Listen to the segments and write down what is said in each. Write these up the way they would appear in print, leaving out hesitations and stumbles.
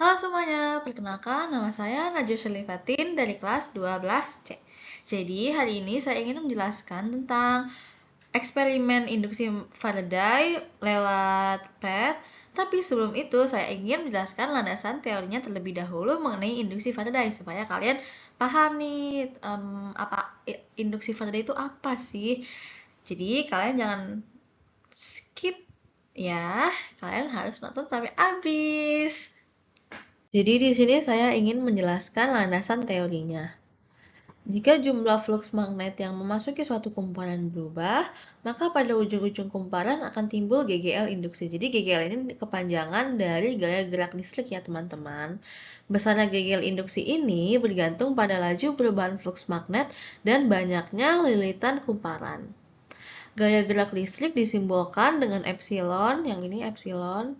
Halo semuanya, perkenalkan nama saya Najwa Syalifatin dari kelas 12C. Jadi hari ini saya ingin menjelaskan tentang eksperimen induksi Faraday lewat PET. Tapi sebelum itu saya ingin menjelaskan landasan teorinya terlebih dahulu mengenai induksi Faraday supaya kalian paham nih induksi Faraday itu apa sih. Jadi kalian jangan skip ya, kalian harus nonton sampai habis. Jadi di sini saya ingin menjelaskan landasan teorinya. Jika jumlah flux magnet yang memasuki suatu kumparan berubah, maka pada ujung-ujung kumparan akan timbul GGL induksi. Jadi GGL ini kepanjangan dari gaya gerak listrik ya teman-teman. Besarnya GGL induksi ini bergantung pada laju perubahan flux magnet dan banyaknya lilitan kumparan. Gaya gerak listrik disimbolkan dengan epsilon, yang ini epsilon.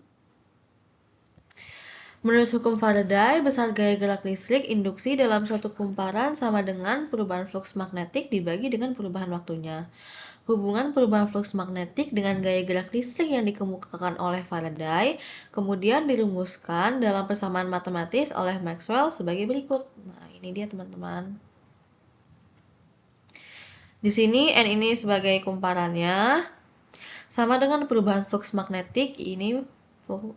Menurut hukum Faraday, besar gaya gerak listrik induksi dalam suatu kumparan sama dengan perubahan flux magnetik dibagi dengan perubahan waktunya. Hubungan perubahan flux magnetik dengan gaya gerak listrik yang dikemukakan oleh Faraday kemudian dirumuskan dalam persamaan matematis oleh Maxwell sebagai berikut. Nah, ini dia teman-teman. Di sini N ini sebagai kumparannya sama dengan perubahan flux magnetik, ini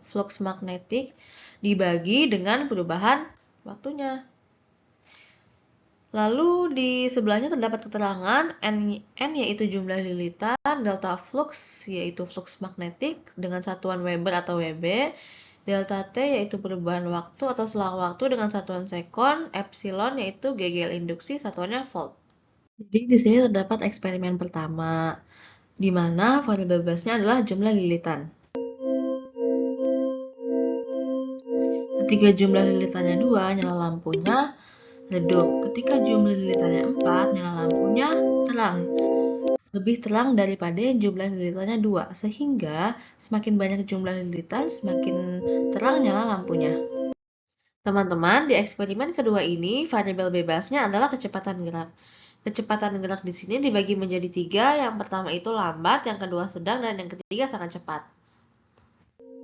flux magnetik dibagi dengan perubahan waktunya. Lalu di sebelahnya terdapat keterangan N yaitu jumlah lilitan, delta flux yaitu flux magnetik dengan satuan Weber atau Wb, delta T yaitu perubahan waktu atau selang waktu dengan satuan sekon, epsilon yaitu GGL induksi satuannya volt. Jadi di sini terdapat eksperimen pertama, di mana variabel bebasnya adalah jumlah lilitan. Ketika jumlah lilitannya 2, nyala lampunya redup. Ketika jumlah lilitannya 4, nyala lampunya terang. Lebih terang daripada jumlah lilitannya 2, sehingga semakin banyak jumlah lilitan, semakin terang nyala lampunya. Teman-teman, di eksperimen kedua ini, variabel bebasnya adalah kecepatan gerak. Kecepatan gerak di sini dibagi menjadi 3, yang pertama itu lambat, yang kedua sedang, dan yang ketiga sangat cepat.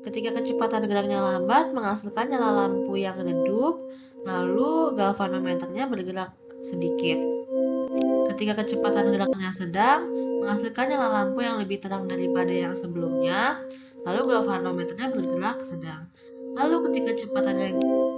Ketika kecepatan geraknya lambat, menghasilkan nyala lampu yang redup, lalu galvanometernya bergerak sedikit. Ketika kecepatan geraknya sedang, menghasilkan nyala lampu yang lebih terang daripada yang sebelumnya, lalu galvanometernya bergerak sedang. Lalu ketika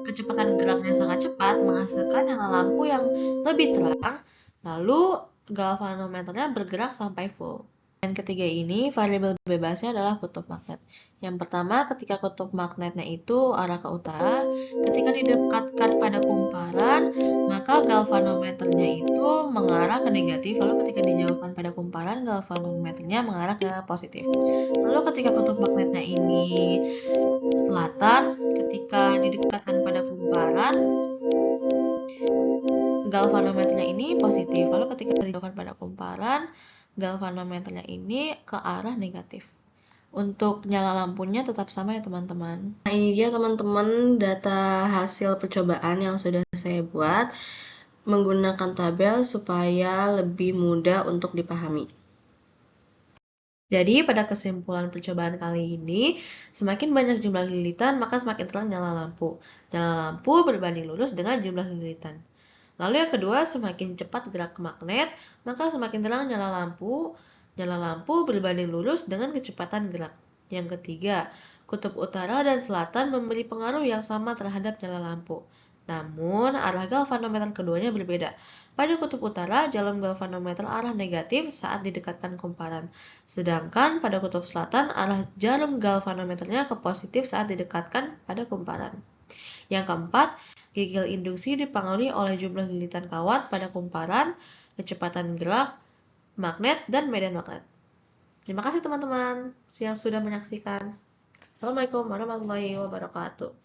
kecepatan geraknya sangat cepat, menghasilkan nyala lampu yang lebih terang, lalu galvanometernya bergerak sampai full. Yang ketiga ini, variabel bebasnya adalah kutub magnet. Yang pertama, ketika kutub magnetnya itu arah ke utara, ketika didekatkan pada kumparan, maka galvanometernya itu mengarah ke negatif, lalu ketika dijauhkan pada kumparan, galvanometernya mengarah ke positif. Lalu ketika kutub magnetnya ini selatan, ketika didekatkan pada kumparan, galvanometernya ini positif, lalu ketika dijauhkan pada kumparan, galvanometernya ini ke arah negatif. Untuk nyala lampunya tetap sama ya teman-teman. Nah ini dia teman-teman data hasil percobaan yang sudah saya buat menggunakan tabel supaya lebih mudah untuk dipahami. Jadi pada kesimpulan percobaan kali ini, semakin banyak jumlah lilitan maka semakin terang nyala lampu. Nyala lampu berbanding lurus dengan jumlah lilitan. Lalu yang kedua, semakin cepat gerak magnet, maka semakin terang nyala lampu. Nyala lampu berbanding lurus dengan kecepatan gerak. Yang ketiga, kutub utara dan selatan memberi pengaruh yang sama terhadap nyala lampu. Namun, arah galvanometer keduanya berbeda. Pada kutub utara, jarum galvanometer arah negatif saat didekatkan kumparan. Sedangkan pada kutub selatan, arah jarum galvanometernya ke positif saat didekatkan pada kumparan. Yang keempat, GGL induksi dipengaruhi oleh jumlah lilitan kawat pada kumparan, kecepatan gerak, magnet, dan medan magnet. Terima kasih teman-teman yang sudah menyaksikan. Assalamualaikum warahmatullahi wabarakatuh.